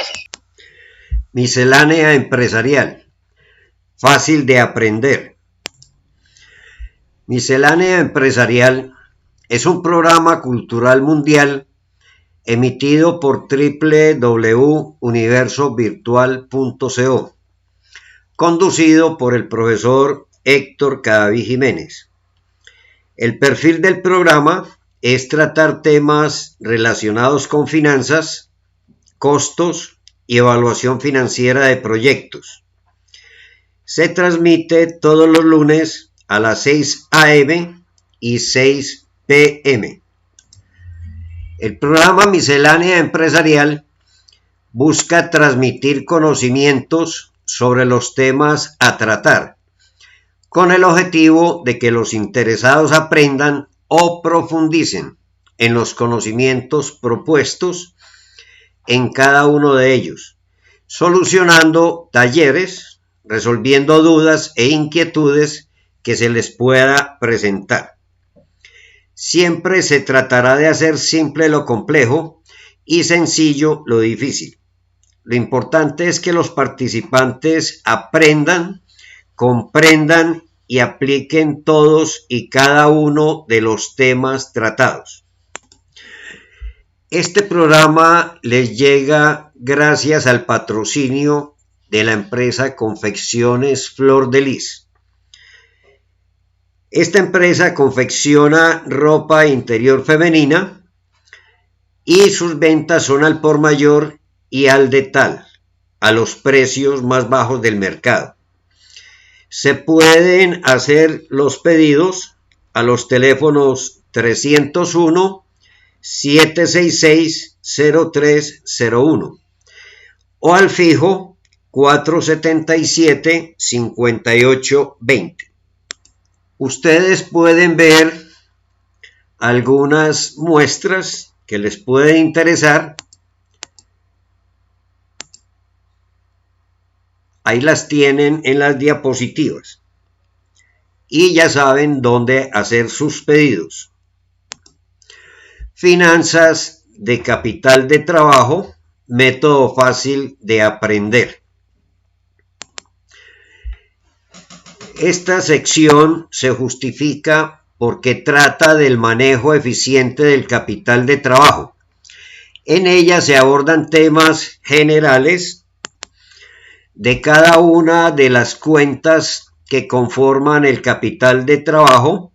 fácil. Miscelánea empresarial. Fácil de aprender. Miscelánea empresarial es un programa cultural mundial emitido por www.universovirtual.co, conducido por el profesor Héctor Cadaví Jiménez. El perfil del programa es tratar temas relacionados con finanzas, costos y evaluación financiera de proyectos. Se transmite todos los lunes a las 6 a.m. y 6 p.m. El programa Miscelánea Empresarial busca transmitir conocimientos sobre los temas a tratar, con el objetivo de que los interesados aprendan o profundicen en los conocimientos propuestos en cada uno de ellos, solucionando talleres, resolviendo dudas e inquietudes que se les pueda presentar. Siempre se tratará de hacer simple lo complejo y sencillo lo difícil. Lo importante es que los participantes aprendan, comprendan y apliquen todos y cada uno de los temas tratados. Este programa les llega gracias al patrocinio de la empresa Confecciones Flor de Lis. Esta empresa confecciona ropa interior femenina y sus ventas son al por mayor y al detal, a los precios más bajos del mercado. Se pueden hacer los pedidos a los teléfonos 301-766-0301 o al fijo 477-5820. Ustedes pueden ver algunas muestras que les pueden interesar. Ahí las tienen en las diapositivas. Y ya saben dónde hacer sus pedidos. Finanzas de capital de trabajo, método fácil de aprender. Esta sección se justifica porque trata del manejo eficiente del capital de trabajo. En ella se abordan temas generales de cada una de las cuentas que conforman el capital de trabajo,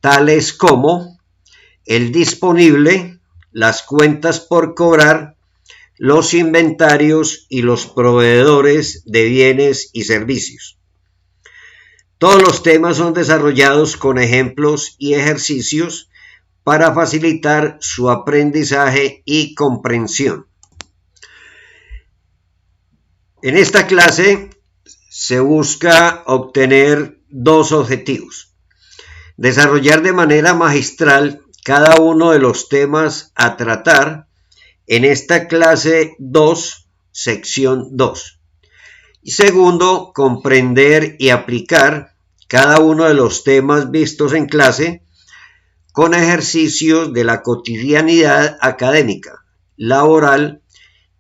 tales como el disponible, las cuentas por cobrar, los inventarios y los proveedores de bienes y servicios. Todos los temas son desarrollados con ejemplos y ejercicios para facilitar su aprendizaje y comprensión. En esta clase se busca obtener dos objetivos: desarrollar de manera magistral cada uno de los temas a tratar en esta clase 2, sección 2. Y segundo, comprender y aplicar cada uno de los temas vistos en clase con ejercicios de la cotidianidad académica, laboral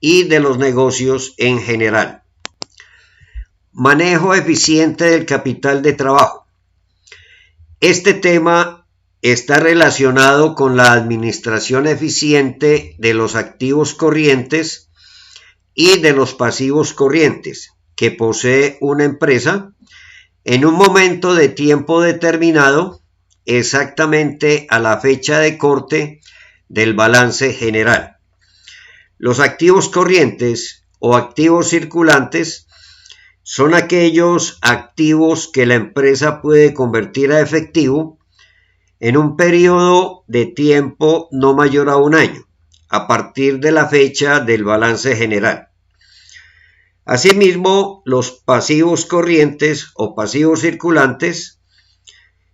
y de los negocios en general. Manejo eficiente del capital de trabajo. Este tema está relacionado con la administración eficiente de los activos corrientes y de los pasivos corrientes que posee una empresa en un momento de tiempo determinado, exactamente a la fecha de corte del balance general. Los activos corrientes o activos circulantes son aquellos activos que la empresa puede convertir a efectivo en un periodo de tiempo no mayor a un año, a partir de la fecha del balance general. Asimismo, los pasivos corrientes o pasivos circulantes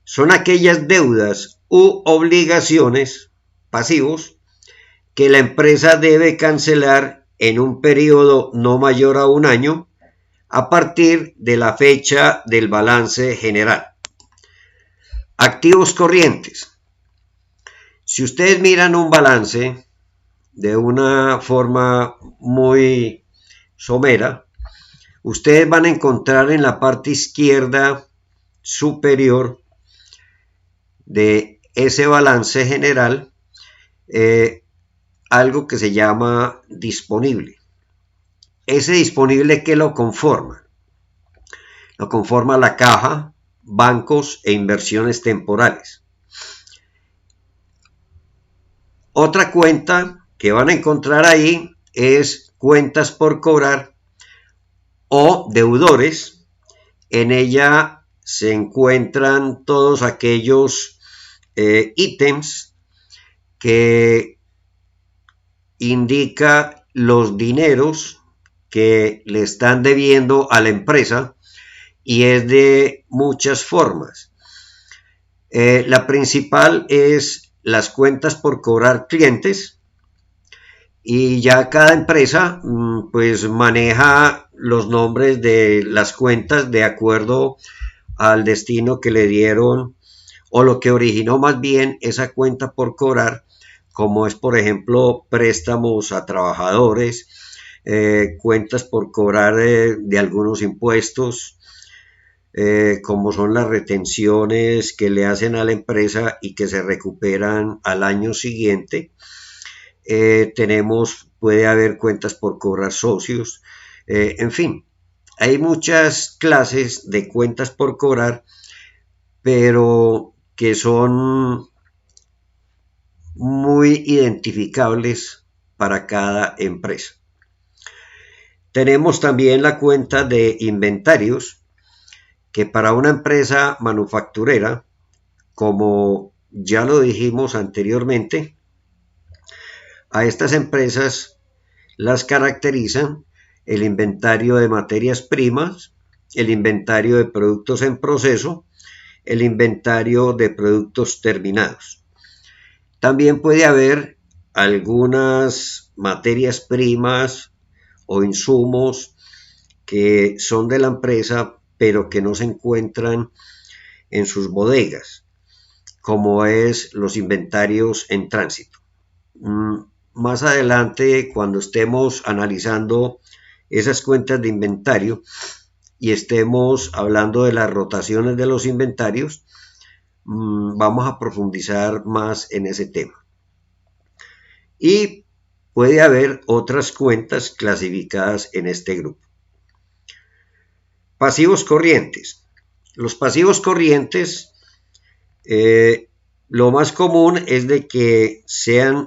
son aquellas deudas u obligaciones pasivos que la empresa debe cancelar en un periodo no mayor a un año a partir de la fecha del balance general. Activos corrientes. Si ustedes miran un balance de una forma muy somera, ustedes van a encontrar en la parte izquierda superior de ese balance general algo que se llama disponible. Ese disponible, ¿qué lo conforma? Lo conforma la caja, bancos e inversiones temporales. Otra cuenta que van a encontrar ahí es cuentas por cobrar o deudores. En ella se encuentran todos aquellos ítems que indica los dineros que le están debiendo a la empresa, y es de muchas formas. La principal es las cuentas por cobrar clientes, y ya cada empresa pues maneja los nombres de las cuentas de acuerdo al destino que le dieron o lo que originó más bien esa cuenta por cobrar, como es por ejemplo préstamos a trabajadores, cuentas por cobrar de algunos impuestos, como son las retenciones que le hacen a la empresa y que se recuperan al año siguiente. Puede haber cuentas por cobrar socios, en fin, hay muchas clases de cuentas por cobrar, pero que son muy identificables para cada empresa. Tenemos también la cuenta de inventarios, que para una empresa manufacturera, como ya lo dijimos anteriormente, a estas empresas las caracterizan el inventario de materias primas, el inventario de productos en proceso, el inventario de productos terminados. También puede haber algunas materias primas o insumos que son de la empresa pero que no se encuentran en sus bodegas, como es los inventarios en tránsito. Más adelante, cuando estemos analizando esas cuentas de inventario y estemos hablando de las rotaciones de los inventarios, vamos a profundizar más en ese tema. Y puede haber otras cuentas clasificadas en este grupo. Pasivos corrientes. Los pasivos corrientes, lo más común es de que sean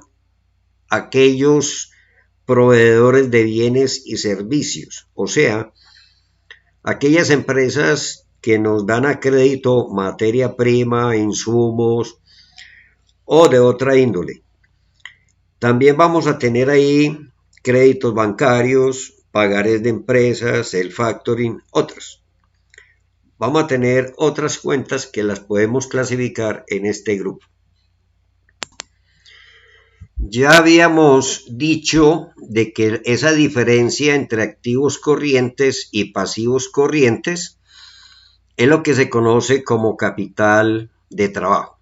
aquellos proveedores de bienes y servicios, o sea, aquellas empresas que nos dan a crédito materia prima, insumos o de otra índole. También vamos a tener ahí créditos bancarios, pagarés de empresas, el factoring, otros. Vamos a tener otras cuentas que las podemos clasificar en este grupo. Ya habíamos dicho de que esa diferencia entre activos corrientes y pasivos corrientes es lo que se conoce como capital de trabajo.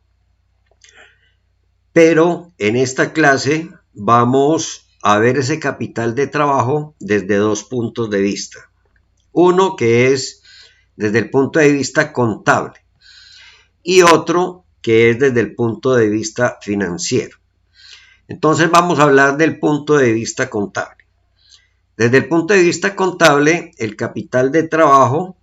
Pero en esta clase vamos a ver ese capital de trabajo desde dos puntos de vista. Uno que es desde el punto de vista contable y otro que es desde el punto de vista financiero. Entonces vamos a hablar del punto de vista contable. Desde el punto de vista contable, el capital de trabajo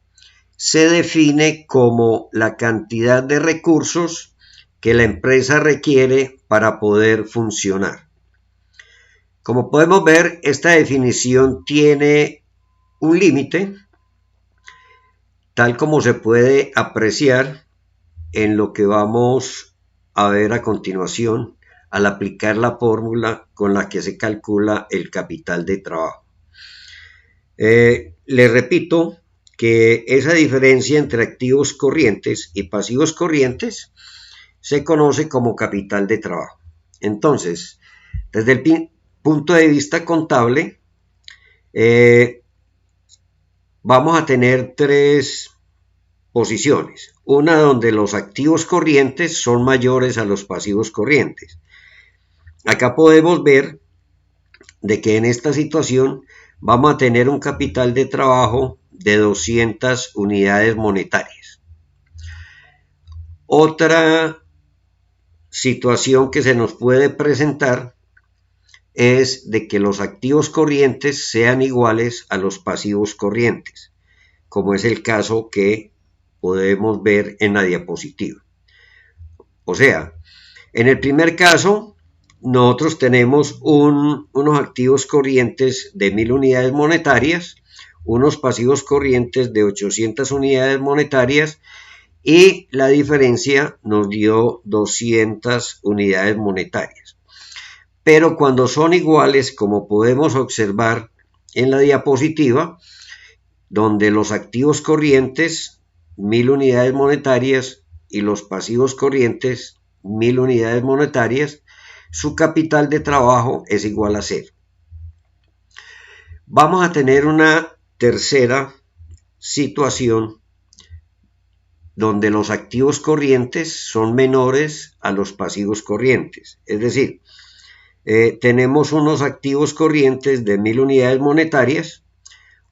se define como la cantidad de recursos que la empresa requiere para poder funcionar. Como podemos ver, esta definición tiene un límite, tal como se puede apreciar en lo que vamos a ver a continuación al aplicar la fórmula con la que se calcula el capital de trabajo. Les repito que esa diferencia entre activos corrientes y pasivos corrientes se conoce como capital de trabajo. Entonces, desde el punto de vista contable, vamos a tener tres posiciones. Una donde los activos corrientes son mayores a los pasivos corrientes. Acá podemos ver de que en esta situación vamos a tener un capital de trabajo de 200 unidades monetarias. Otra situación que se nos puede presentar es de que los activos corrientes sean iguales a los pasivos corrientes, como es el caso que podemos ver en la diapositiva. O sea, en el primer caso, nosotros tenemos unos activos corrientes de 1000 unidades monetarias, unos pasivos corrientes de 800 unidades monetarias y la diferencia nos dio 200 unidades monetarias. Pero cuando son iguales, como podemos observar en la diapositiva, donde los activos corrientes 1000 unidades monetarias y los pasivos corrientes 1000 unidades monetarias, su capital de trabajo es igual a 0. Vamos a tener una tercera situación donde los activos corrientes son menores a los pasivos corrientes. Es decir, tenemos unos activos corrientes de 1000 unidades monetarias,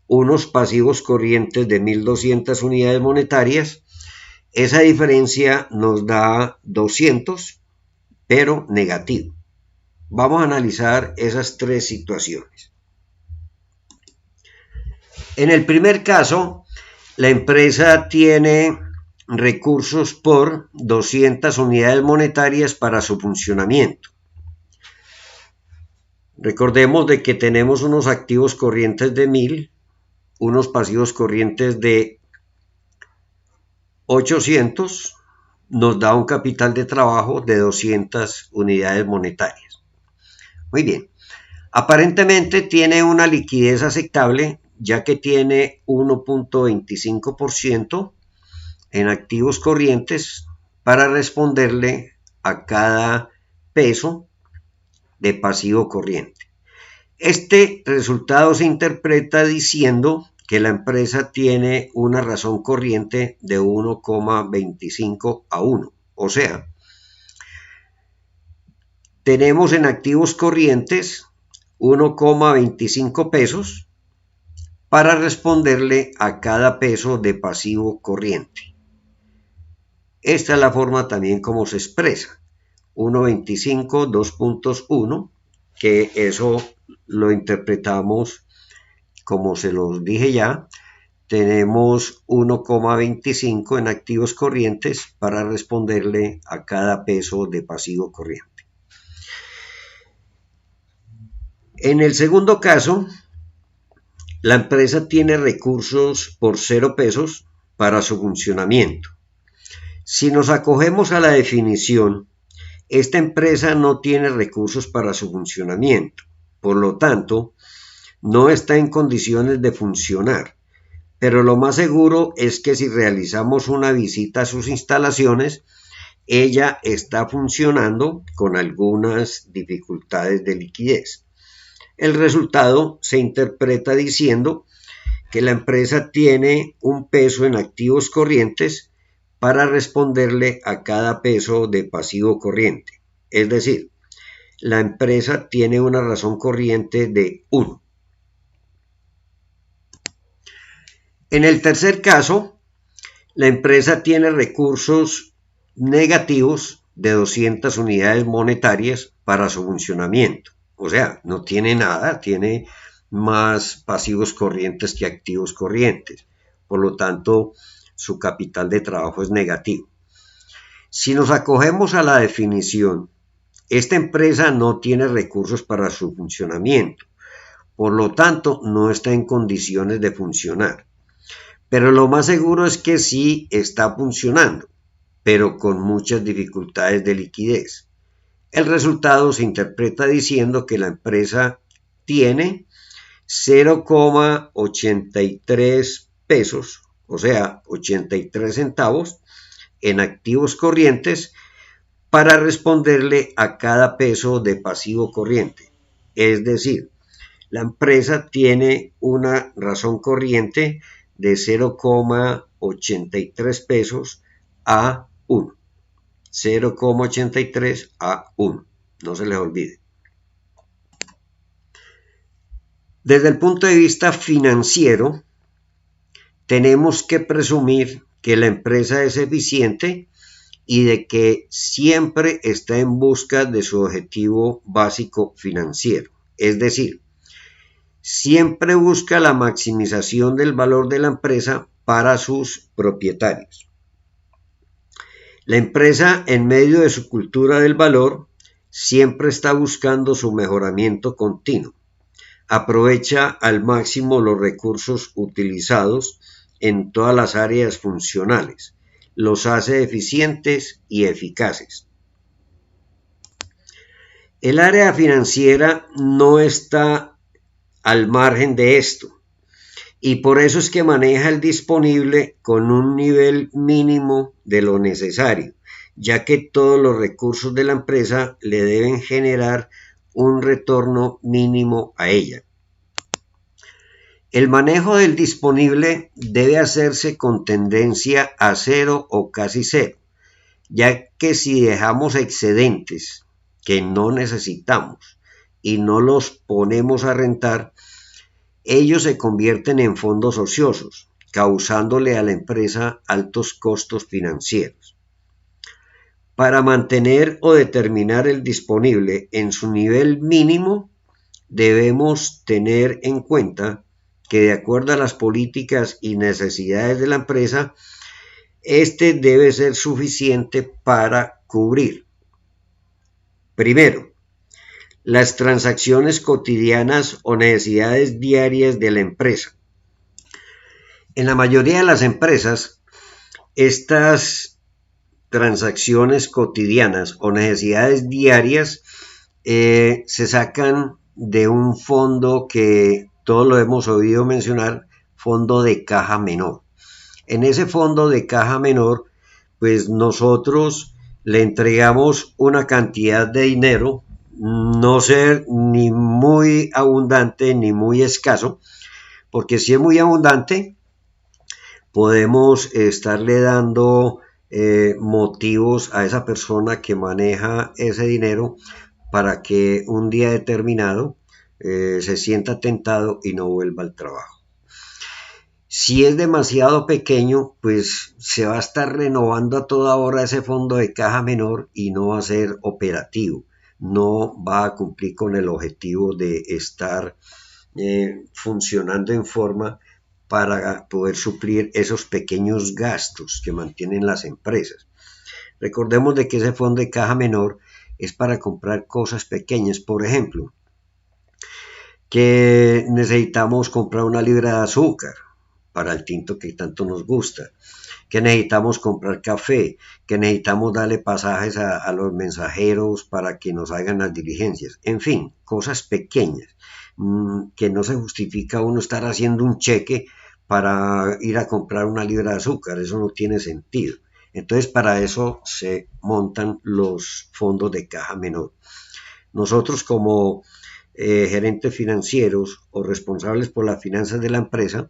unos pasivos corrientes de 1200 unidades monetarias. Esa diferencia nos da 200, pero negativo. Vamos a analizar esas tres situaciones. En el primer caso, la empresa tiene recursos por 200 unidades monetarias para su funcionamiento. Recordemos de que tenemos unos activos corrientes de 1000, unos pasivos corrientes de 800, nos da un capital de trabajo de 200 unidades monetarias. Muy bien, aparentemente tiene una liquidez aceptable, ya que tiene 1.25% en activos corrientes para responderle a cada peso de pasivo corriente. Este resultado se interpreta diciendo que la empresa tiene una razón corriente de 1,25 a 1. O sea, tenemos en activos corrientes 1,25 pesos para responderle a cada peso de pasivo corriente. Esta es la forma también como se expresa. 1.25, 2.1, que eso lo interpretamos como se los dije ya. Tenemos 1,25 en activos corrientes para responderle a cada peso de pasivo corriente. En el segundo caso, la empresa tiene recursos por 0 pesos para su funcionamiento. Si nos acogemos a la definición, esta empresa no tiene recursos para su funcionamiento, por lo tanto, no está en condiciones de funcionar, pero lo más seguro es que si realizamos una visita a sus instalaciones, ella está funcionando con algunas dificultades de liquidez. El resultado se interpreta diciendo que la empresa tiene un peso en activos corrientes para responderle a cada peso de pasivo corriente. Es decir, la empresa tiene una razón corriente de 1. En el tercer caso, la empresa tiene recursos negativos de 200 unidades monetarias para su funcionamiento. O sea, no tiene nada, tiene más pasivos corrientes que activos corrientes. Por lo tanto, su capital de trabajo es negativo. Si nos acogemos a la definición, esta empresa no tiene recursos para su funcionamiento, por lo tanto no está en condiciones de funcionar. Pero lo más seguro es que sí está funcionando, pero con muchas dificultades de liquidez. El resultado se interpreta diciendo que la empresa tiene 0,83 pesos, o sea, 83 centavos en activos corrientes para responderle a cada peso de pasivo corriente. Es decir, la empresa tiene una razón corriente de 0,83 pesos a 1. 0,83 a 1. No se les olvide. Desde el punto de vista financiero, tenemos que presumir que la empresa es eficiente y de que siempre está en busca de su objetivo básico financiero. Es decir, siempre busca la maximización del valor de la empresa para sus propietarios. La empresa, en medio de su cultura del valor, siempre está buscando su mejoramiento continuo. Aprovecha al máximo los recursos utilizados en todas las áreas funcionales. Los hace eficientes y eficaces. El área financiera no está al margen de esto y por eso es que maneja el disponible con un nivel mínimo de lo necesario, ya que todos los recursos de la empresa le deben generar un retorno mínimo a ella. El manejo del disponible debe hacerse con tendencia a cero o casi cero, ya que si dejamos excedentes que no necesitamos y no los ponemos a rentar, ellos se convierten en fondos ociosos, causándole a la empresa altos costos financieros. Para mantener o determinar el disponible en su nivel mínimo, debemos tener en cuenta que de acuerdo a las políticas y necesidades de la empresa, este debe ser suficiente para cubrir, primero, las transacciones cotidianas o necesidades diarias de la empresa. En la mayoría de las empresas, estas transacciones cotidianas o necesidades diarias se sacan de un fondo que todos lo hemos oído mencionar, fondo de caja menor. En ese fondo de caja menor, pues nosotros le entregamos una cantidad de dinero, no ser ni muy abundante ni muy escaso, porque si es muy abundante, podemos estarle dando motivos a esa persona que maneja ese dinero para que un día determinado se sienta tentado y no vuelva al trabajo. Si es demasiado pequeño, pues se va a estar renovando a toda hora ese fondo de caja menor y no va a ser operativo, no va a cumplir con el objetivo de estar funcionando en forma para poder suplir esos pequeños gastos que mantienen las empresas. Recordemos de que ese fondo de caja menor es para comprar cosas pequeñas, por ejemplo, que necesitamos comprar una libra de azúcar para el tinto que tanto nos gusta, que necesitamos comprar café, que necesitamos darle pasajes a los mensajeros para que nos hagan las diligencias, en fin, cosas pequeñas, que no se justifica uno estar haciendo un cheque para ir a comprar una libra de azúcar, eso no tiene sentido. Entonces para eso se montan los fondos de caja menor. Nosotros como gerentes financieros o responsables por las finanzas de la empresa,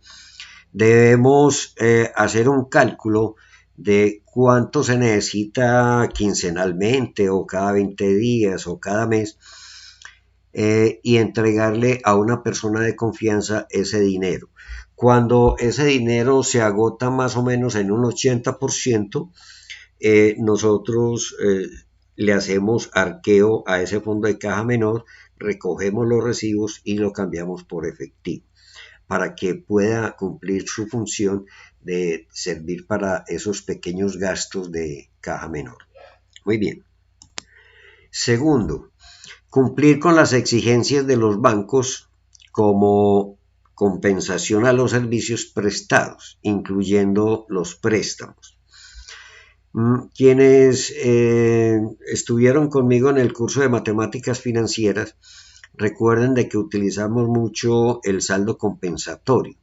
debemos hacer un cálculo de cuánto se necesita quincenalmente o cada 20 días o cada mes y entregarle a una persona de confianza ese dinero. Cuando ese dinero se agota más o menos en un 80%, nosotros le hacemos arqueo a ese fondo de caja menor, recogemos los recibos y lo cambiamos por efectivo, para que pueda cumplir su función de servir para esos pequeños gastos de caja menor. Muy bien. Segundo, cumplir con las exigencias de los bancos como compensación a los servicios prestados, incluyendo los préstamos. Quienes estuvieron conmigo en el curso de matemáticas financieras, recuerden de que utilizamos mucho el saldo compensatorio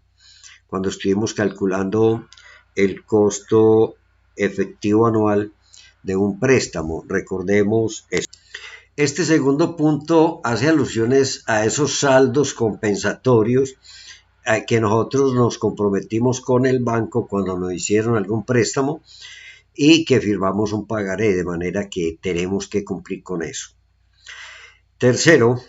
cuando estuvimos calculando el costo efectivo anual de un préstamo. Recordemos eso. Este segundo punto hace alusiones a esos saldos compensatorios a que nosotros nos comprometimos con el banco cuando nos hicieron algún préstamo y que firmamos un pagaré, de manera que tenemos que cumplir con eso. Tercero,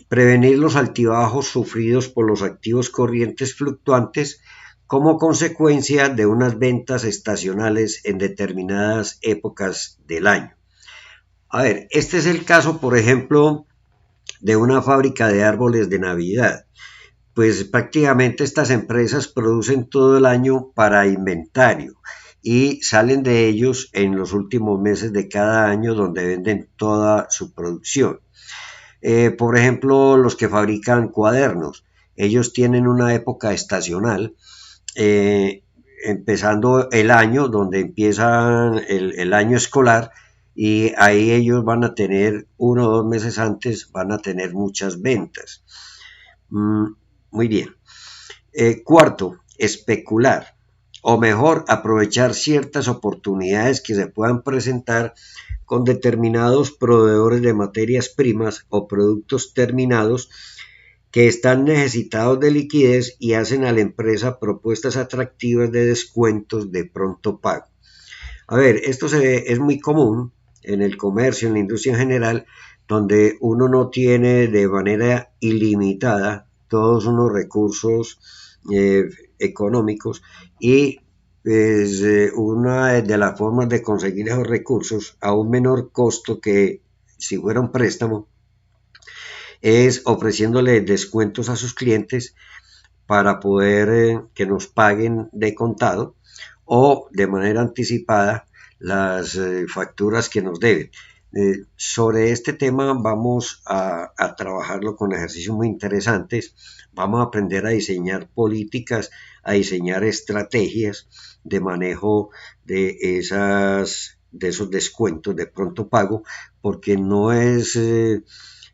prevenir los altibajos sufridos por los activos corrientes fluctuantes como consecuencia de unas ventas estacionales en determinadas épocas del año. A ver, este es el caso, por ejemplo, de una fábrica de árboles de Navidad. Pues prácticamente estas empresas producen todo el año para inventario y salen de ellos en los últimos meses de cada año donde venden toda su producción. Por ejemplo, los que fabrican cuadernos, ellos tienen una época estacional, eh, empezando el año, donde empieza el año escolar, y ahí ellos van a tener 1 o 2 meses antes, van a tener muchas ventas. Muy bien. Cuarto, especular, o mejor, aprovechar ciertas oportunidades que se puedan presentar con determinados proveedores de materias primas o productos terminados que están necesitados de liquidez y hacen a la empresa propuestas atractivas de descuentos de pronto pago. A ver, esto es muy común en el comercio, en la industria en general, donde uno no tiene de manera ilimitada todos unos recursos económicos y pues, una de las formas de conseguir esos recursos a un menor costo que si fuera un préstamo es ofreciéndole descuentos a sus clientes para poder que nos paguen de contado o de manera anticipada las facturas que nos deben. Sobre este tema vamos a trabajarlo con ejercicios muy interesantes. Vamos a aprender a diseñar políticas, a diseñar estrategias de manejo de esos descuentos de pronto pago, porque no es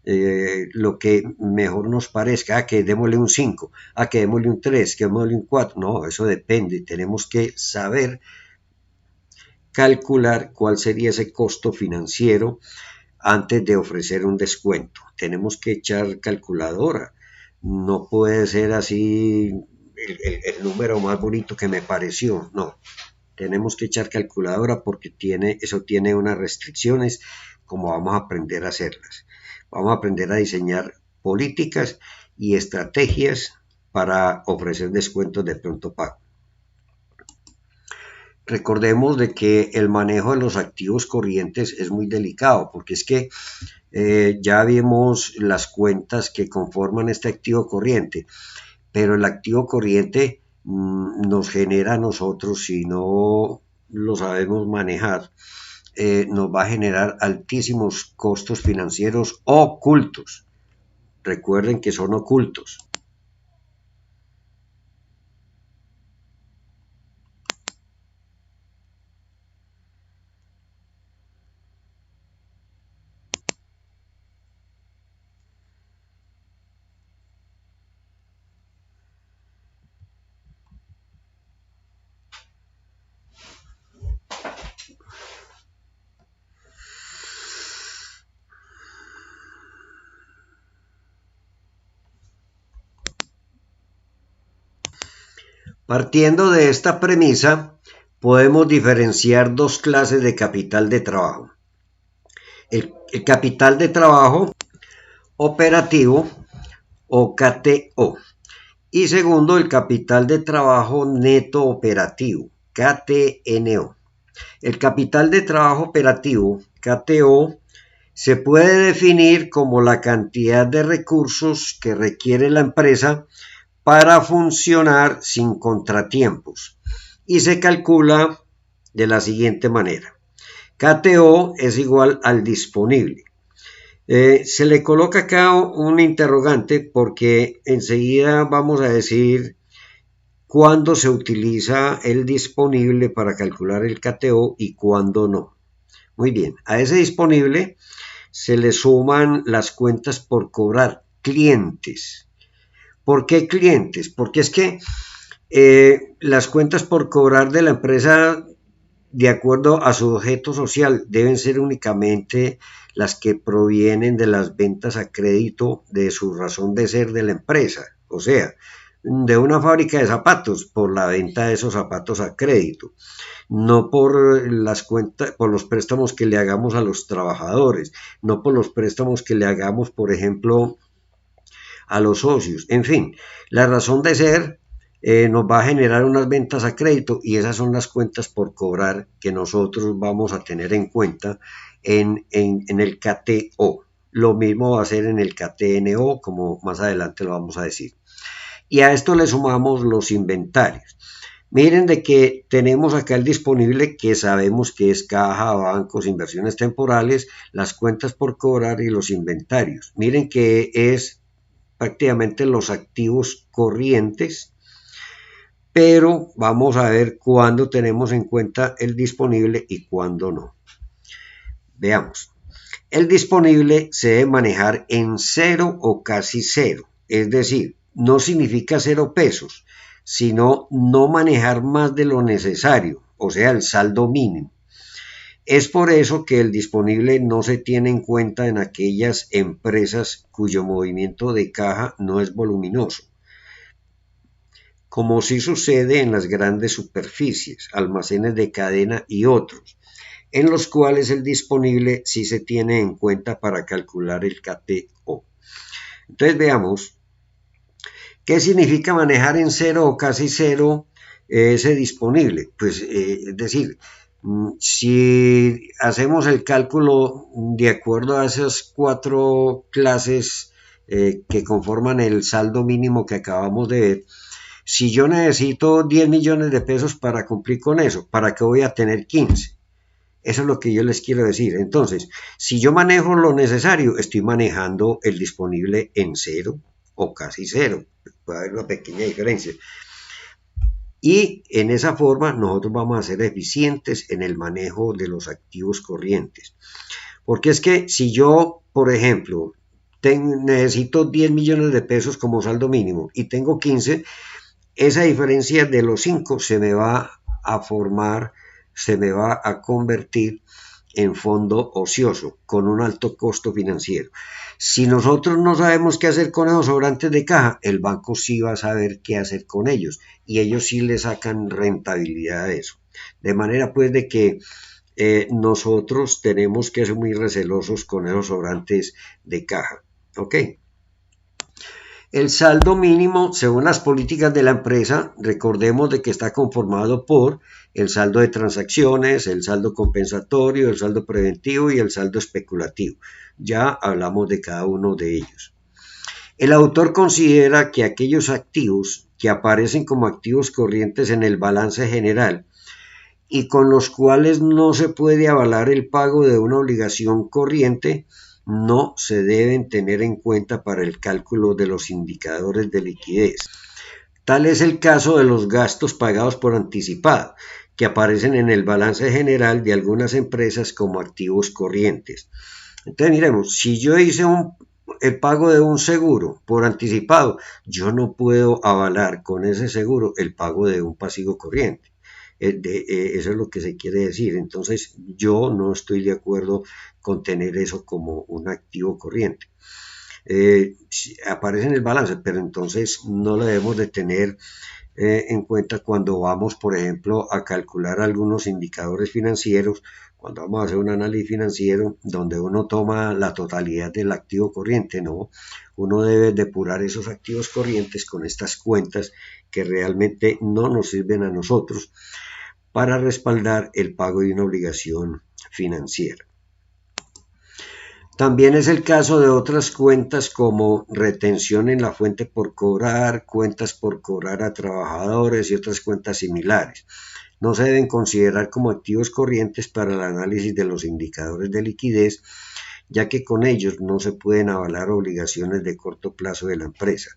lo que mejor nos parezca, que démosle un 5, que démosle un 3, que démosle un 4. No, eso depende. Tenemos que saber calcular cuál sería ese costo financiero antes de ofrecer un descuento. Tenemos que echar calculadora. No puede ser así el número más bonito que me pareció. No, tenemos que echar calculadora porque eso tiene unas restricciones, como vamos a aprender a hacerlas. Vamos a aprender a diseñar políticas y estrategias para ofrecer descuentos de pronto pago. Recordemos de que el manejo de los activos corrientes es muy delicado, porque es que ya vimos las cuentas que conforman este activo corriente, pero el activo corriente nos genera a nosotros, si no lo sabemos manejar, nos va a generar altísimos costos financieros ocultos. Recuerden que son ocultos. Partiendo de esta premisa, podemos diferenciar dos clases de capital de trabajo. El capital de trabajo operativo o KTO. Y segundo, el capital de trabajo neto operativo, KTNO. El capital de trabajo operativo, KTO, se puede definir como la cantidad de recursos que requiere la empresa para funcionar sin contratiempos y se calcula de la siguiente manera. KTO es igual al disponible. Se le coloca acá un interrogante porque enseguida vamos a decir cuándo se utiliza el disponible para calcular el KTO y cuándo no. Muy bien, a ese disponible se le suman las cuentas por cobrar, clientes. ¿Por qué clientes? Porque es que las cuentas por cobrar de la empresa, de acuerdo a su objeto social, deben ser únicamente las que provienen de las ventas a crédito de su razón de ser de la empresa, o sea, de una fábrica de zapatos, por la venta de esos zapatos a crédito, no por las cuentas, por los préstamos que le hagamos a los trabajadores, no por los préstamos que le hagamos, por ejemplo, a los socios, en fin, la razón de ser nos va a generar unas ventas a crédito y esas son las cuentas por cobrar que nosotros vamos a tener en cuenta en el KTO. Lo mismo va a ser en el KTNO, como más adelante lo vamos a decir. Y a esto le sumamos los inventarios. Miren de que tenemos acá el disponible que sabemos que es caja, bancos, inversiones temporales, las cuentas por cobrar y los inventarios. Miren que es prácticamente los activos corrientes, pero vamos a ver cuándo tenemos en cuenta el disponible y cuándo no. Veamos. El disponible se debe manejar en cero o casi cero, es decir, no significa 0 pesos, sino no manejar más de lo necesario, o sea, el saldo mínimo. Es por eso que el disponible no se tiene en cuenta en aquellas empresas cuyo movimiento de caja no es voluminoso, como sí sucede en las grandes superficies, almacenes de cadena y otros, en los cuales el disponible sí se tiene en cuenta para calcular el KTO. Entonces veamos. ¿Qué significa manejar en cero o casi cero ese disponible? Pues es decir, si hacemos el cálculo de acuerdo a esas 4 clases que conforman el saldo mínimo que acabamos de ver, si yo necesito 10 millones de pesos para cumplir con eso, ¿para qué voy a tener 15? Eso es lo que yo les quiero decir. Entonces, si yo manejo lo necesario, estoy manejando el disponible en cero o casi cero. Puede haber una pequeña diferencia. Y en esa forma nosotros vamos a ser eficientes en el manejo de los activos corrientes. Porque es que si yo, por ejemplo, necesito 10 millones de pesos como saldo mínimo y tengo 15, esa diferencia de los 5 se me va a formar, se me va a convertir en fondo ocioso con un alto costo financiero. Si nosotros no sabemos qué hacer con esos sobrantes de caja, el banco sí va a saber qué hacer con ellos y ellos sí le sacan rentabilidad a eso. De manera pues de que nosotros tenemos que ser muy recelosos con esos sobrantes de caja. ¿Ok? El saldo mínimo, según las políticas de la empresa, recordemos de que está conformado por el saldo de transacciones, el saldo compensatorio, el saldo preventivo y el saldo especulativo. Ya hablamos de cada uno de ellos. El autor considera que aquellos activos que aparecen como activos corrientes en el balance general y con los cuales no se puede avalar el pago de una obligación corriente, no se deben tener en cuenta para el cálculo de los indicadores de liquidez. Tal es el caso de los gastos pagados por anticipado, que aparecen en el balance general de algunas empresas como activos corrientes. Entonces miremos, si yo hice el pago de un seguro por anticipado, yo no puedo avalar con ese seguro el pago de un pasivo corriente. Eso es lo que se quiere decir. Entonces yo no estoy de acuerdo con tener eso como un activo corriente. Aparece en el balance, pero entonces no lo debemos de tener en cuenta cuando vamos, por ejemplo, a calcular algunos indicadores financieros, cuando vamos a hacer un análisis financiero donde uno toma la totalidad del activo corriente. No, uno debe depurar esos activos corrientes con estas cuentas que realmente no nos sirven a nosotros para respaldar el pago de una obligación financiera. También es el caso de otras cuentas como retención en la fuente por cobrar, cuentas por cobrar a trabajadores y otras cuentas similares. No se deben considerar como activos corrientes para el análisis de los indicadores de liquidez, ya que con ellos no se pueden avalar obligaciones de corto plazo de la empresa.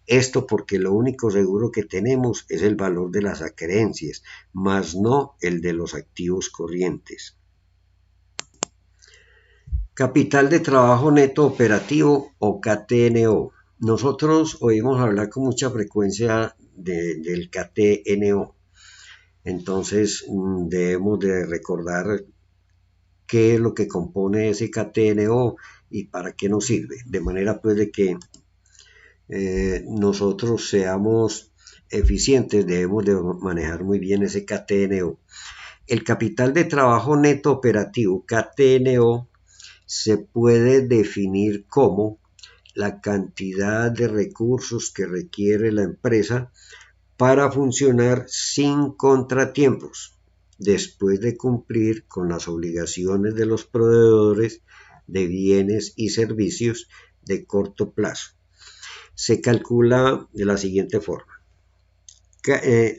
Esto porque lo único seguro que tenemos es el valor de las acreencias, más no el de los activos corrientes. Capital de trabajo neto operativo o KTNO. Nosotros oímos hablar con mucha frecuencia del KTNO. Entonces debemos de recordar qué es lo que compone ese KTNO y para qué nos sirve. De manera pues de que nosotros seamos eficientes, debemos de manejar muy bien ese KTNO. El capital de trabajo neto operativo, KTNO, se puede definir como la cantidad de recursos que requiere la empresa para funcionar sin contratiempos, después de cumplir con las obligaciones de los proveedores de bienes y servicios de corto plazo. Se calcula de la siguiente forma.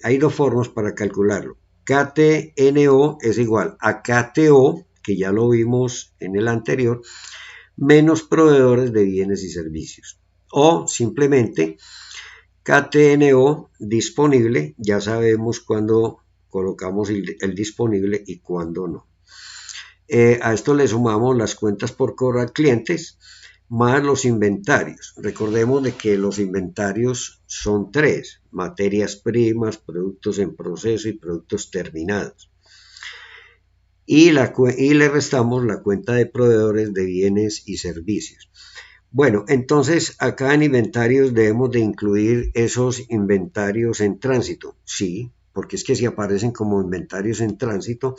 Hay dos formas para calcularlo. KTNO es igual a KTO, que ya lo vimos en el anterior, menos proveedores de bienes y servicios. O simplemente KTNO disponible, ya sabemos cuándo colocamos el disponible y cuándo no. A esto le sumamos las cuentas por cobrar clientes más los inventarios. Recordemos de que los inventarios son tres: materias primas, productos en proceso y productos terminados. Y le restamos la cuenta de proveedores de bienes y servicios. Bueno, entonces acá en inventarios debemos de incluir esos inventarios en tránsito. Sí, porque es que si aparecen como inventarios en tránsito,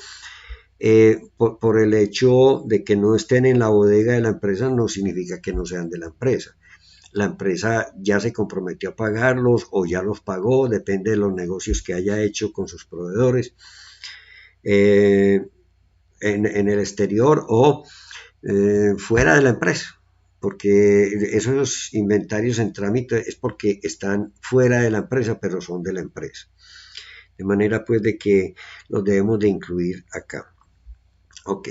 por el hecho de que no estén en la bodega de la empresa, no significa que no sean de la empresa. La empresa ya se comprometió a pagarlos o ya los pagó, depende de los negocios que haya hecho con sus proveedores en el exterior o fuera de la empresa, porque esos inventarios en trámite es porque están fuera de la empresa, pero son de la empresa. De manera pues de que los debemos de incluir acá. Ok,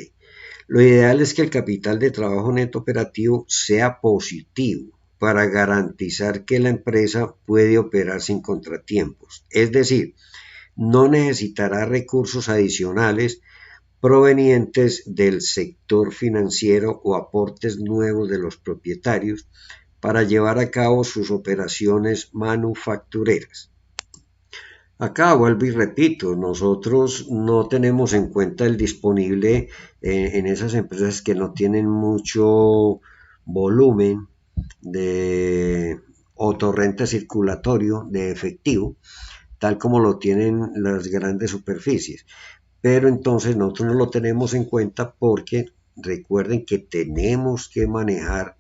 lo ideal es que el capital de trabajo neto operativo sea positivo para garantizar que la empresa puede operar sin contratiempos. Es decir, no necesitará recursos adicionales provenientes del sector financiero o aportes nuevos de los propietarios para llevar a cabo sus operaciones manufactureras. Acá vuelvo y repito, nosotros no tenemos en cuenta el disponible en esas empresas que no tienen mucho volumen de o torrente circulatorio de efectivo, tal como lo tienen las grandes superficies. Pero entonces nosotros no lo tenemos en cuenta porque recuerden que tenemos que manejar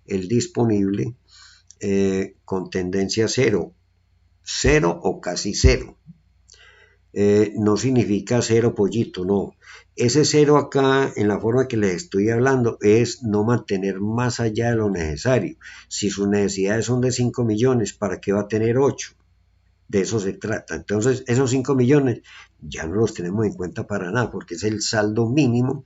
el disponible con tendencia cero o casi cero. No significa cero pollito, no. Ese cero acá, en la forma que les estoy hablando, es no mantener más allá de lo necesario. Si sus necesidades son de 5 millones, ¿para qué va a tener 8? De eso se trata. Entonces, esos 5 millones ya no los tenemos en cuenta para nada, porque es el saldo mínimo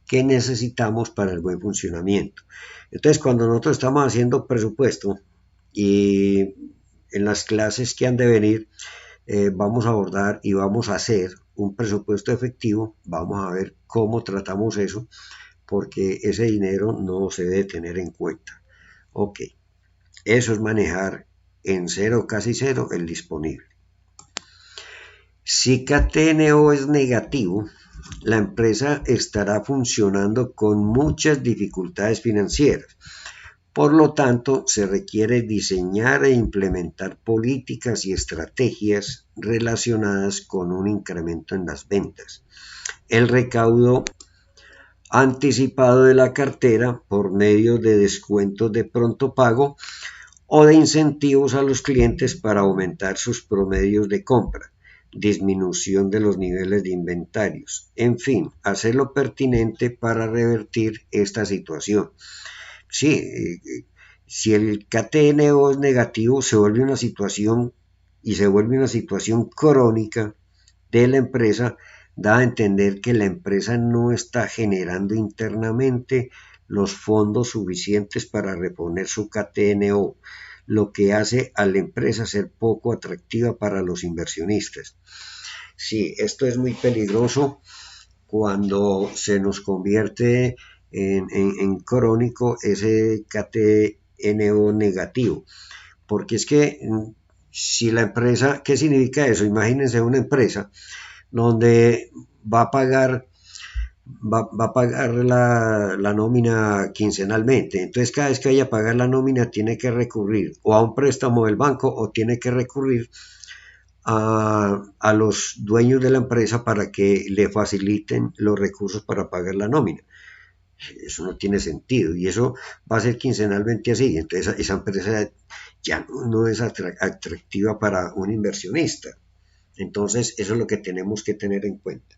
que necesitamos para el buen funcionamiento. Entonces, cuando nosotros estamos haciendo presupuesto y en las clases que han de venir, vamos a abordar y vamos a hacer un presupuesto efectivo, vamos a ver cómo tratamos eso, porque ese dinero no se debe tener en cuenta. Ok, eso es manejar en cero, casi cero, el disponible. Si KTNO es negativo, la empresa estará funcionando con muchas dificultades financieras. Por lo tanto, se requiere diseñar e implementar políticas y estrategias relacionadas con un incremento en las ventas, el recaudo anticipado de la cartera por medio de descuentos de pronto pago o de incentivos a los clientes para aumentar sus promedios de compra, disminución de los niveles de inventarios, en fin, hacer lo pertinente para revertir esta situación. Sí, si el KTNO es negativo, se vuelve una situación crónica de la empresa, da a entender que la empresa no está generando internamente los fondos suficientes para reponer su KTNO, lo que hace a la empresa ser poco atractiva para los inversionistas. Sí, esto es muy peligroso cuando se nos convierte en crónico ese KTNO negativo, porque es que si la empresa, ¿qué significa eso? Imagínense una empresa donde va a pagar la nómina quincenalmente, entonces cada vez que vaya a pagar la nómina tiene que recurrir o a un préstamo del banco o tiene que recurrir a los dueños de la empresa para que le faciliten los recursos para pagar la nómina. Eso no tiene sentido y eso va a ser quincenalmente así. Entonces esa empresa ya no es atractiva para un inversionista. Entonces eso es lo que tenemos que tener en cuenta.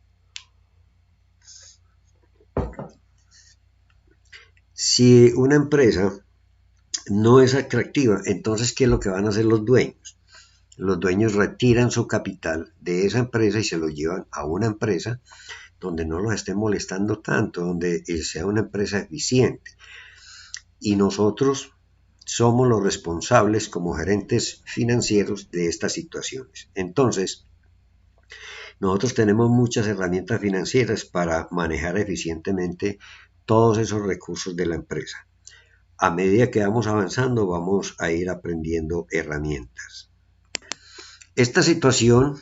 Si una empresa no es atractiva, entonces ¿qué es lo que van a hacer los dueños? Los dueños retiran su capital de esa empresa y se lo llevan a una empresa donde no los esté molestando tanto, donde sea una empresa eficiente. Y nosotros somos los responsables como gerentes financieros de estas situaciones. Entonces, nosotros tenemos muchas herramientas financieras para manejar eficientemente todos esos recursos de la empresa. A medida que vamos avanzando, vamos a ir aprendiendo herramientas. Esta situación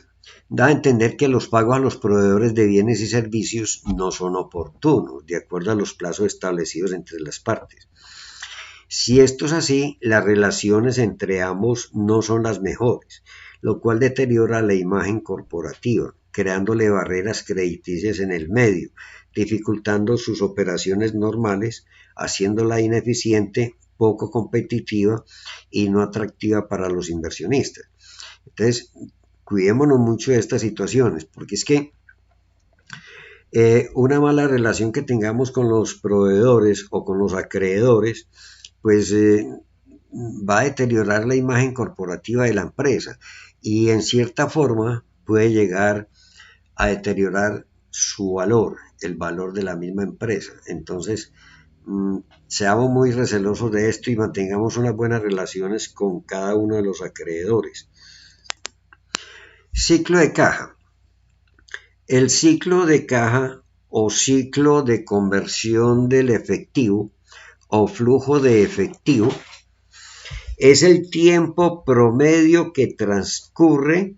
da a entender que los pagos a los proveedores de bienes y servicios no son oportunos, de acuerdo a los plazos establecidos entre las partes. Si esto es así, las relaciones entre ambos no son las mejores, lo cual deteriora la imagen corporativa, creándole barreras crediticias en el medio, dificultando sus operaciones normales, haciéndola ineficiente, poco competitiva y no atractiva para los inversionistas. Entonces, cuidémonos mucho de estas situaciones, porque es que una mala relación que tengamos con los proveedores o con los acreedores, pues va a deteriorar la imagen corporativa de la empresa y en cierta forma puede llegar a deteriorar su valor, el valor de la misma empresa. Entonces, seamos muy recelosos de esto y mantengamos unas buenas relaciones con cada uno de los acreedores. Ciclo de caja. El ciclo de caja o ciclo de conversión del efectivo o flujo de efectivo es el tiempo promedio que transcurre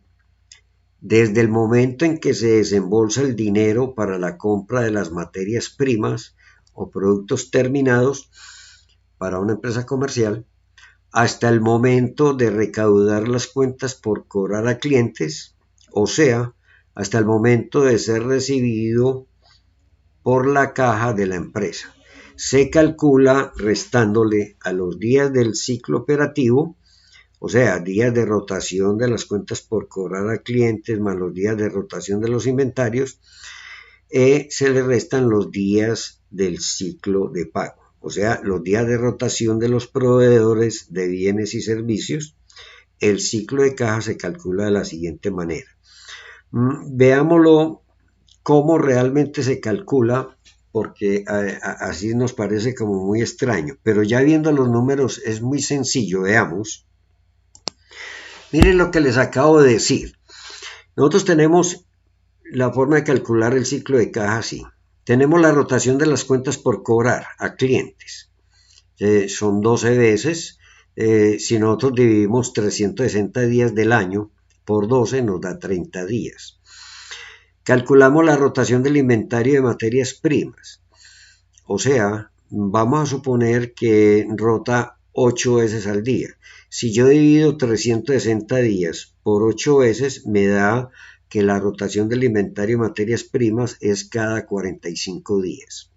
desde el momento en que se desembolsa el dinero para la compra de las materias primas o productos terminados para una empresa comercial hasta el momento de recaudar las cuentas por cobrar a clientes, o sea, hasta el momento de ser recibido por la caja de la empresa. Se calcula restándole a los días del ciclo operativo, o sea, días de rotación de las cuentas por cobrar a clientes más los días de rotación de los inventarios, se le restan los días del ciclo de pago, o sea, los días de rotación de los proveedores de bienes y servicios. El ciclo de caja se calcula de la siguiente manera. Veámoslo cómo realmente se calcula, porque así nos parece como muy extraño, pero ya viendo los números es muy sencillo. Veamos. Miren lo que les acabo de decir. Nosotros tenemos la forma de calcular el ciclo de caja así. Tenemos la rotación de las cuentas por cobrar a clientes. Son 12 veces. Si nosotros dividimos 360 días del año por 12 nos da 30 días. Calculamos la rotación del inventario de materias primas. O sea, vamos a suponer que rota 8 veces al día. Si yo divido 360 días por 8 veces, me da que la rotación del inventario de materias primas es cada 45 días.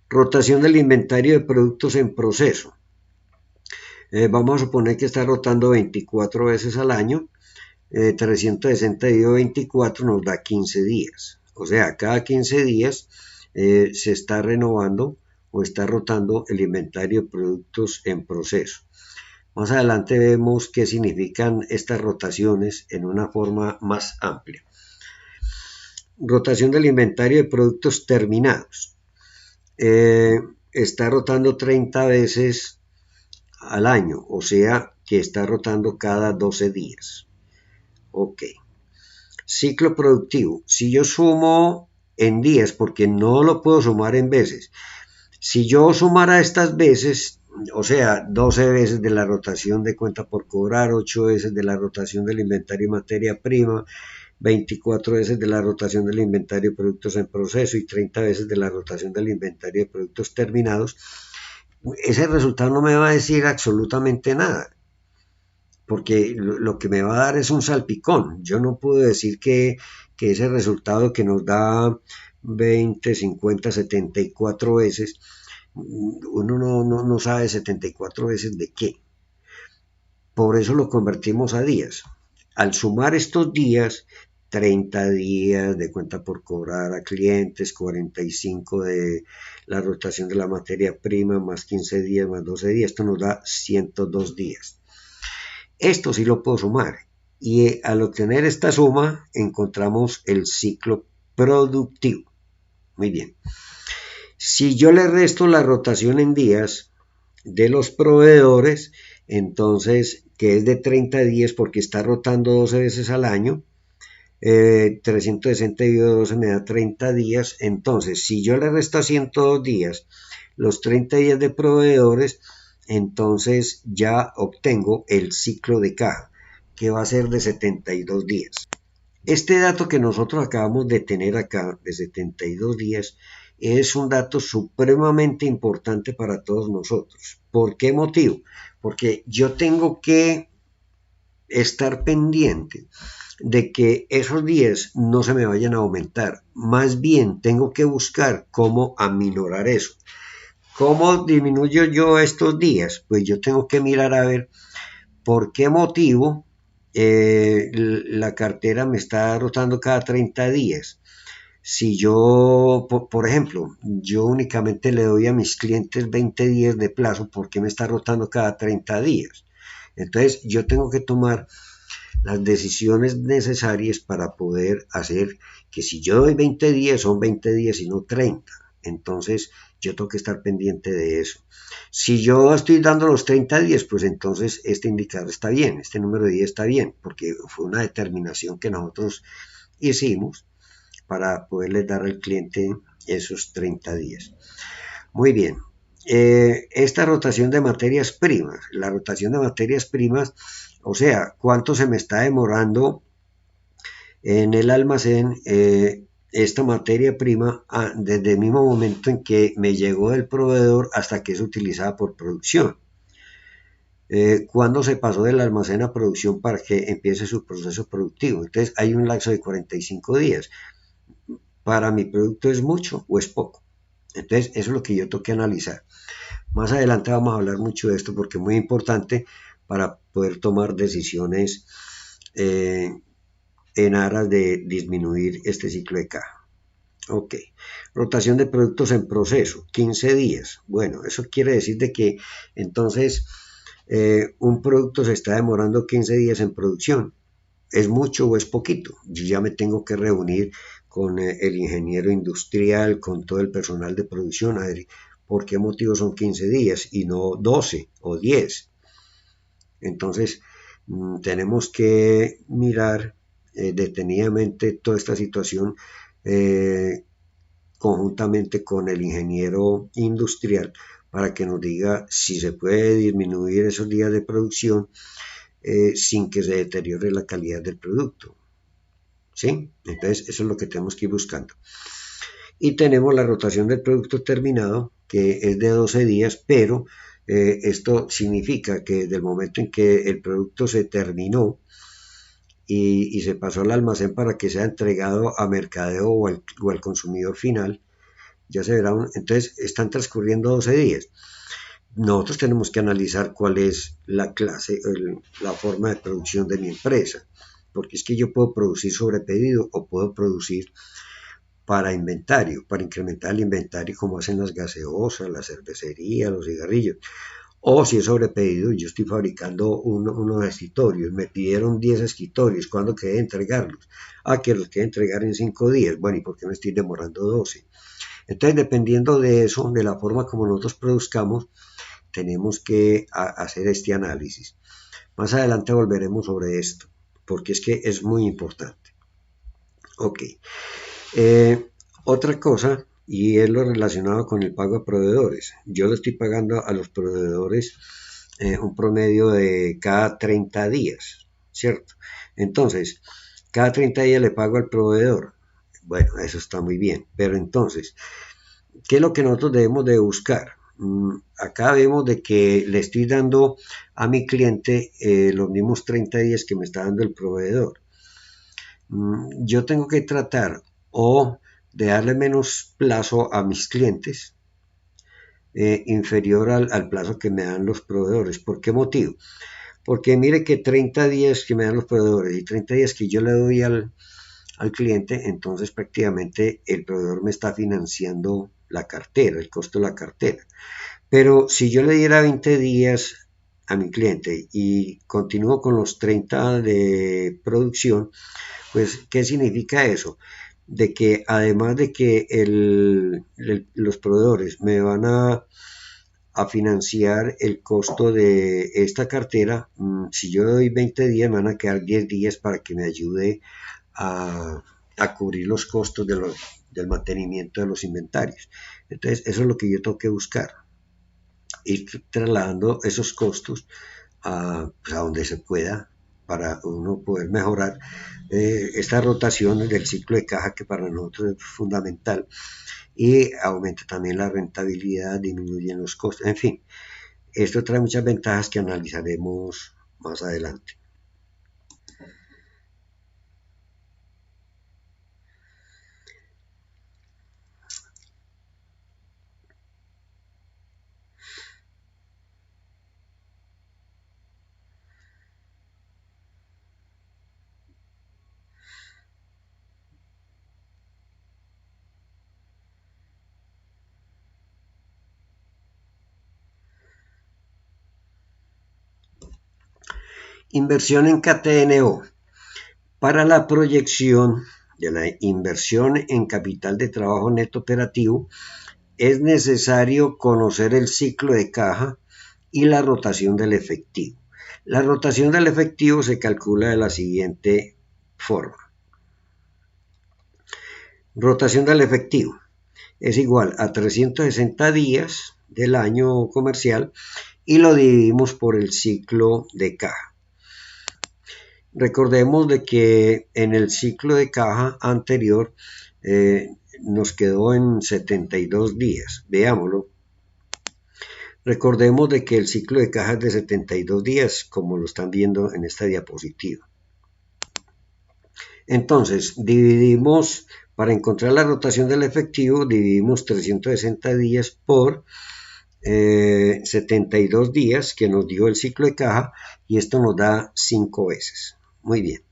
Rotación del inventario de productos en proceso. Vamos a suponer que está rotando 24 veces al año. 360 dividido 24 nos da 15 días. O sea, cada 15 días se está renovando o está rotando el inventario de productos en proceso. Más adelante vemos qué significan estas rotaciones en una forma más amplia. Rotación del inventario de productos terminados. Está rotando 30 veces al año, o sea que está rotando cada 12 días. Ok. Ciclo productivo. Si yo sumo en días, porque no lo puedo sumar en veces, si yo sumara estas veces, o sea, 12 veces de la rotación de cuenta por cobrar, 8 veces de la rotación del inventario y materia prima, 24 veces de la rotación del inventario de productos en proceso y 30 veces de la rotación del inventario de productos terminados, ese resultado no me va a decir absolutamente nada, porque lo que me va a dar es un salpicón. Yo no puedo decir que ese resultado que nos da 20, 50, 74 veces. Uno no sabe 74 veces de qué. Por eso lo convertimos a días. Al sumar estos días, 30 días de cuenta por cobrar a clientes, 45 de la rotación de la materia prima, más 15 días, más 12 días, esto nos da 102 días. Esto sí lo puedo sumar. Y al obtener esta suma, encontramos el ciclo productivo. Muy bien. Si yo le resto la rotación en días de los proveedores, entonces, que es de 30 días porque está rotando 12 veces al año, 362 me da 30 días. Entonces, si yo le resto a 102 días los 30 días de proveedores, entonces ya obtengo el ciclo de caja, que va a ser de 72 días. Este dato que nosotros acabamos de tener acá, de 72 días, es un dato supremamente importante para todos nosotros. ¿Por qué motivo? Porque yo tengo que estar pendiente de que esos días no se me vayan a aumentar. Más bien, tengo que buscar cómo aminorar eso. ¿Cómo disminuyo yo estos días? Pues yo tengo que mirar a ver por qué motivo la cartera me está rotando cada 30 días. Si yo, por ejemplo, yo únicamente le doy a mis clientes 20 días de plazo, ¿por qué me está rotando cada 30 días? Entonces yo tengo que tomar las decisiones necesarias para poder hacer que si yo doy 20 días, son 20 días y no 30. Entonces yo tengo que estar pendiente de eso. Si yo estoy dando los 30 días, pues entonces este indicador está bien, este número de días está bien, porque fue una determinación que nosotros hicimos para poderles dar al cliente esos 30 días. Muy bien. Esta rotación de materias primas, la rotación de materias primas, o sea, cuánto se me está demorando en el almacén esta materia prima desde el mismo momento en que me llegó del proveedor hasta que es utilizada por producción. ¿Cuándo se pasó del almacén a producción para que empiece su proceso productivo? Entonces hay un lapso de 45 días. ¿Para mi producto es mucho o es poco? Entonces eso es lo que yo tengo que analizar. Más adelante vamos a hablar mucho de esto porque es muy importante para poder tomar decisiones en aras de disminuir este ciclo de caja. Ok, rotación de productos en proceso, 15 días. Bueno, eso quiere decir de que entonces un producto se está demorando 15 días en producción. ¿Es mucho o es poquito? Yo ya me tengo que reunir con el ingeniero industrial, con todo el personal de producción, a ver por qué motivo son 15 días y no 12 o 10. Entonces, tenemos que mirar detenidamente toda esta situación conjuntamente con el ingeniero industrial para que nos diga si se puede disminuir esos días de producción sin que se deteriore la calidad del producto. ¿Sí? Entonces, eso es lo que tenemos que ir buscando. Y tenemos la rotación del producto terminado, que es de 12 días, pero esto significa que desde el momento en que el producto se terminó y se pasó al almacén para que sea entregado a mercadeo o al consumidor final, ya se verá, entonces están transcurriendo 12 días. Nosotros tenemos que analizar cuál es la clase, la forma de producción de mi empresa, porque es que yo puedo producir sobre pedido o puedo producir para inventario, para incrementar el inventario como hacen las gaseosas, la cervecería, los cigarrillos. O si es sobre pedido, yo estoy fabricando unos escritorios, me pidieron 10 escritorios, ¿cuándo quedé entregarlos? Que los quedé entregar en 5 días. Bueno, ¿y por qué me estoy demorando 12? Entonces, dependiendo de eso, de la forma como nosotros produzcamos, tenemos que hacer este análisis. Más adelante volveremos sobre esto, porque es que es muy importante. Ok. Otra cosa, y es lo relacionado con el pago a proveedores. Yo le estoy pagando a los proveedores un promedio de cada 30 días, ¿cierto? Entonces, cada 30 días le pago al proveedor. Bueno, eso está muy bien, pero entonces, ¿qué es lo que nosotros debemos de buscar? Acá vemos de que le estoy dando a mi cliente los mismos 30 días que me está dando el proveedor. Yo tengo que tratar o de darle menos plazo a mis clientes, inferior al plazo que me dan los proveedores. ¿Por qué motivo? Porque mire que 30 días que me dan los proveedores y 30 días que yo le doy al cliente, entonces prácticamente el proveedor me está financiando la cartera, el costo de la cartera. Pero si yo le diera 20 días a mi cliente y continúo con los 30 de producción, pues ¿qué significa eso? De que además de que los proveedores me van a financiar el costo de esta cartera, si yo doy 20 días, me van a quedar 10 días para que me ayude a cubrir los costos del mantenimiento de los inventarios. Entonces, eso es lo que yo tengo que buscar, ir trasladando esos costos pues a donde se pueda para uno poder mejorar esta rotación del ciclo de caja, que para nosotros es fundamental, y aumenta también la rentabilidad, disminuyen los costos, en fin, esto trae muchas ventajas que analizaremos más adelante. Inversión en KTNO. Para la proyección de la inversión en capital de trabajo neto operativo, es necesario conocer el ciclo de caja y la rotación del efectivo. La rotación del efectivo se calcula de la siguiente forma. Rotación del efectivo es igual a 360 días del año comercial y lo dividimos por el ciclo de caja. Recordemos de que en el ciclo de caja anterior nos quedó en 72 días. Veámoslo. Recordemos de que el ciclo de caja es de 72 días, como lo están viendo en esta diapositiva. Entonces, dividimos, para encontrar la rotación del efectivo, dividimos 360 días por 72 días, que nos dio el ciclo de caja, y esto nos da 5 veces. Muy bien.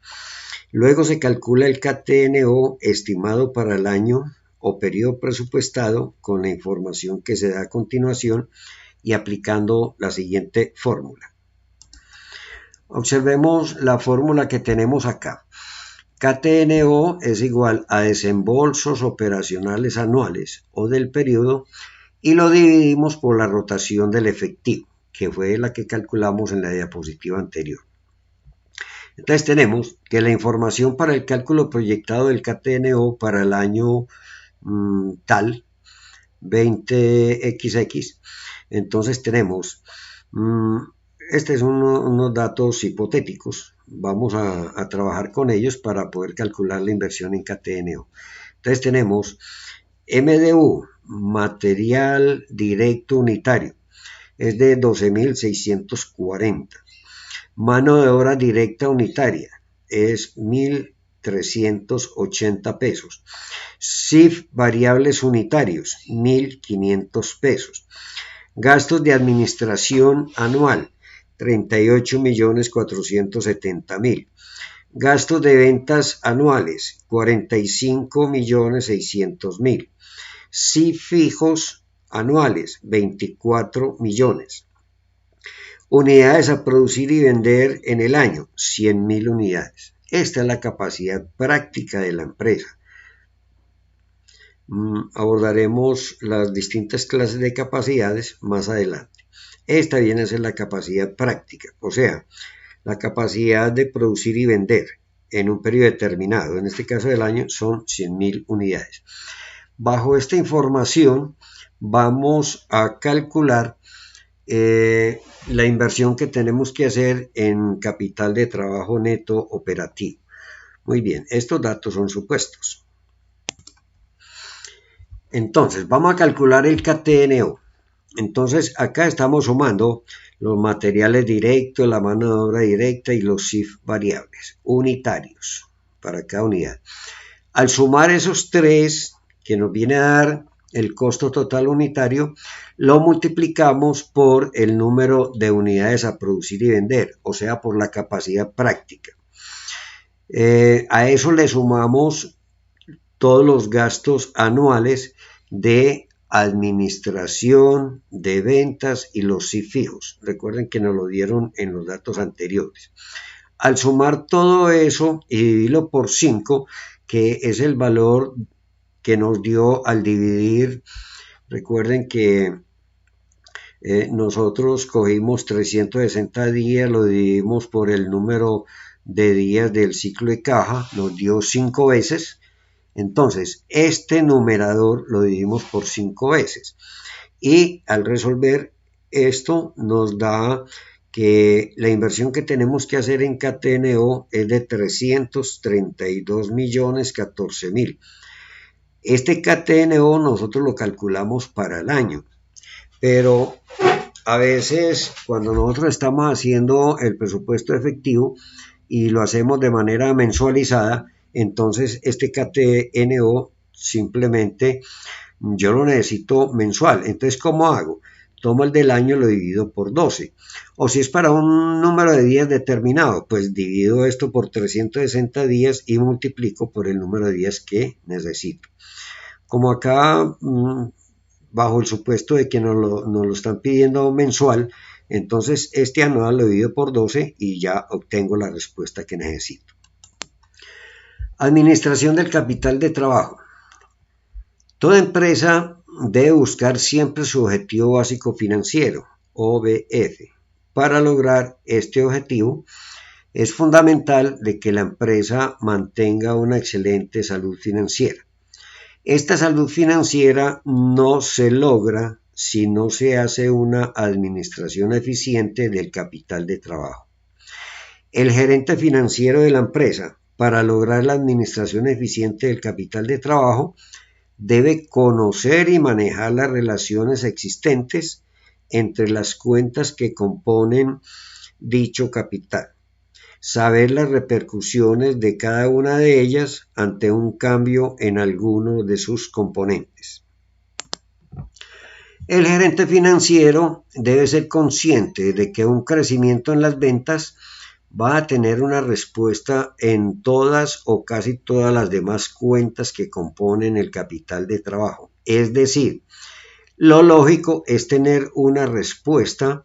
Luego se calcula el KTNO estimado para el año o periodo presupuestado con la información que se da a continuación y aplicando la siguiente fórmula. Observemos la fórmula que tenemos acá. KTNO es igual a desembolsos operacionales anuales o del periodo y lo dividimos por la rotación del efectivo, que fue la que calculamos en la diapositiva anterior. Entonces tenemos que la información para el cálculo proyectado del KTNO para el año tal, 20XX, entonces tenemos, estos son unos datos hipotéticos, vamos a trabajar con ellos para poder calcular la inversión en KTNO. Entonces tenemos MDU, material directo unitario, es de 12.640. Mano de obra directa unitaria es 1.380 pesos. CIF variables unitarios, 1.500 pesos. Gastos de administración anual, 38.470.000. Gastos de ventas anuales, 45.600.000. CIF fijos anuales, 24 millones. Unidades a producir y vender en el año, 100.000 unidades. Esta es la capacidad práctica de la empresa. Abordaremos las distintas clases de capacidades más adelante. Esta viene a ser la capacidad práctica, o sea, la capacidad de producir y vender en un periodo determinado. En este caso del año son 100.000 unidades. Bajo esta información vamos a calcular la inversión que tenemos que hacer en capital de trabajo neto operativo. Muy bien, estos datos son supuestos. Entonces, vamos a calcular el KTNO. Entonces, acá estamos sumando los materiales directos, la mano de obra directa y los CIF variables unitarios para cada unidad. Al sumar esos tres que nos viene a dar el costo total unitario, lo multiplicamos por el número de unidades a producir y vender, o sea, por la capacidad práctica. A eso le sumamos todos los gastos anuales de administración, de ventas y los sí fijos. Recuerden que nos lo dieron en los datos anteriores. Al sumar todo eso y dividirlo por 5, que es el valor que nos dio al dividir, recuerden que nosotros cogimos 360 días, lo dividimos por el número de días del ciclo de caja, nos dio 5 veces. Entonces, este numerador lo dividimos por 5 veces. Y al resolver esto nos da que la inversión que tenemos que hacer en KTNO es de 332.014.000. Este KTNO nosotros lo calculamos para el año, pero a veces cuando nosotros estamos haciendo el presupuesto efectivo y lo hacemos de manera mensualizada, entonces este KTNO simplemente yo lo necesito mensual. Entonces, ¿cómo hago? Tomo el del año y lo divido por 12. O si es para un número de días determinado, pues divido esto por 360 días y multiplico por el número de días que necesito. Como acá, bajo el supuesto de que nos lo están pidiendo mensual, entonces este anual lo divido por 12 y ya obtengo la respuesta que necesito. Administración del capital de trabajo. Toda empresa debe buscar siempre su objetivo básico financiero, OBF. Para lograr este objetivo, es fundamental de que la empresa mantenga una excelente salud financiera. Esta salud financiera no se logra si no se hace una administración eficiente del capital de trabajo. El gerente financiero de la empresa, para lograr la administración eficiente del capital de trabajo, debe conocer y manejar las relaciones existentes entre las cuentas que componen dicho capital, saber las repercusiones de cada una de ellas ante un cambio en alguno de sus componentes. El gerente financiero debe ser consciente de que un crecimiento en las ventas va a tener una respuesta en todas o casi todas las demás cuentas que componen el capital de trabajo. Es decir, lo lógico es tener una respuesta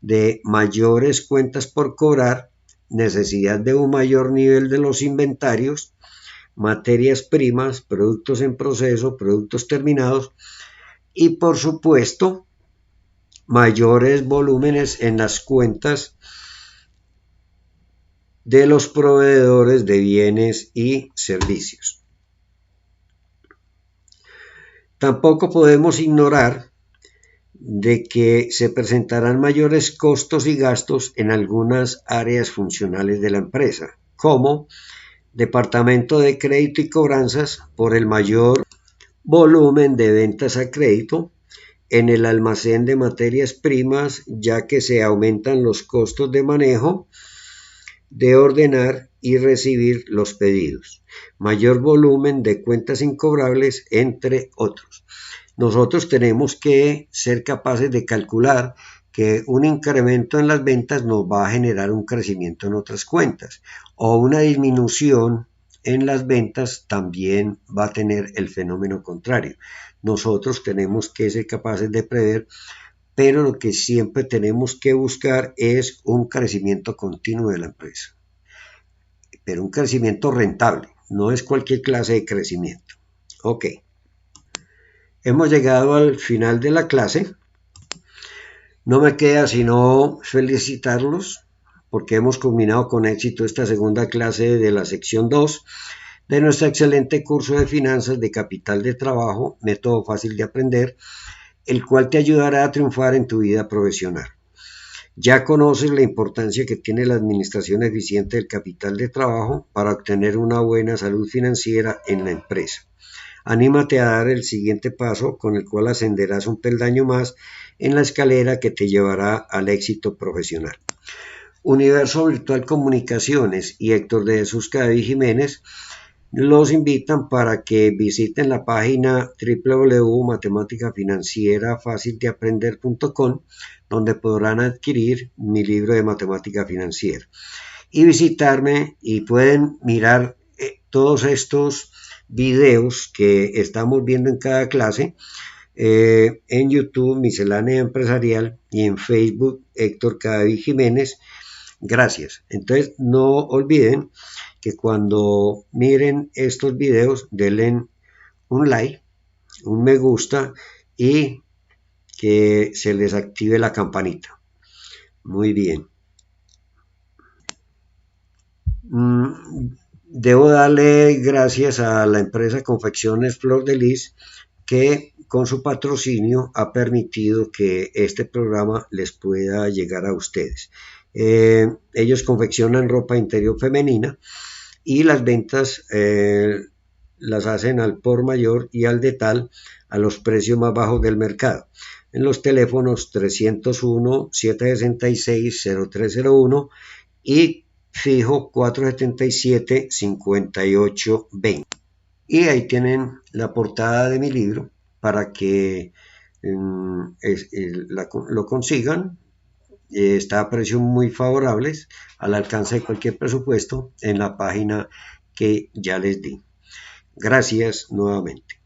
de mayores cuentas por cobrar, necesidad de un mayor nivel de los inventarios, materias primas, productos en proceso, productos terminados y por supuesto mayores volúmenes en las cuentas de los proveedores de bienes y servicios. Tampoco podemos ignorar de que se presentarán mayores costos y gastos en algunas áreas funcionales de la empresa, como departamento de crédito y cobranzas por el mayor volumen de ventas a crédito, en el almacén de materias primas, ya que se aumentan los costos de manejo, de ordenar y recibir los pedidos, mayor volumen de cuentas incobrables, entre otros. Nosotros tenemos que ser capaces de calcular que un incremento en las ventas nos va a generar un crecimiento en otras cuentas, o una disminución en las ventas también va a tener el fenómeno contrario. Nosotros tenemos que ser capaces de prever, pero lo que siempre tenemos que buscar es un crecimiento continuo de la empresa, pero un crecimiento rentable, no es cualquier clase de crecimiento. Ok, hemos llegado al final de la clase. No me queda sino felicitarlos porque hemos culminado con éxito esta segunda clase de la sección 2 de nuestro excelente curso de finanzas de capital de trabajo, método fácil de aprender, el cual te ayudará a triunfar en tu vida profesional. Ya conoces la importancia que tiene la administración eficiente del capital de trabajo para obtener una buena salud financiera en la empresa. Anímate a dar el siguiente paso con el cual ascenderás un peldaño más en la escalera que te llevará al éxito profesional. Universo Virtual Comunicaciones y Héctor de Jesús Cadavid Jiménez los invitan para que visiten la página www.matemáticafinancierafacildeaprender.com, donde podrán adquirir mi libro de matemática financiera y visitarme, y pueden mirar todos estos videos que estamos viendo en cada clase en YouTube, Miscelánea Empresarial, y en Facebook, Héctor Cadavid Jiménez. Gracias. Entonces, no olviden que cuando miren estos videos, denle un like, un me gusta y que se les active la campanita. Muy bien. Debo darle gracias a la empresa Confecciones Flor de Lis, que con su patrocinio ha permitido que este programa les pueda llegar a ustedes. Ellos confeccionan ropa interior femenina y las ventas las hacen al por mayor y al detal a los precios más bajos del mercado. En los teléfonos 301-766-0301 y fijo 477-5820. Y ahí tienen la portada de mi libro para que lo consigan. Está a precios muy favorables, al alcance de cualquier presupuesto, en la página que ya les di. Gracias nuevamente.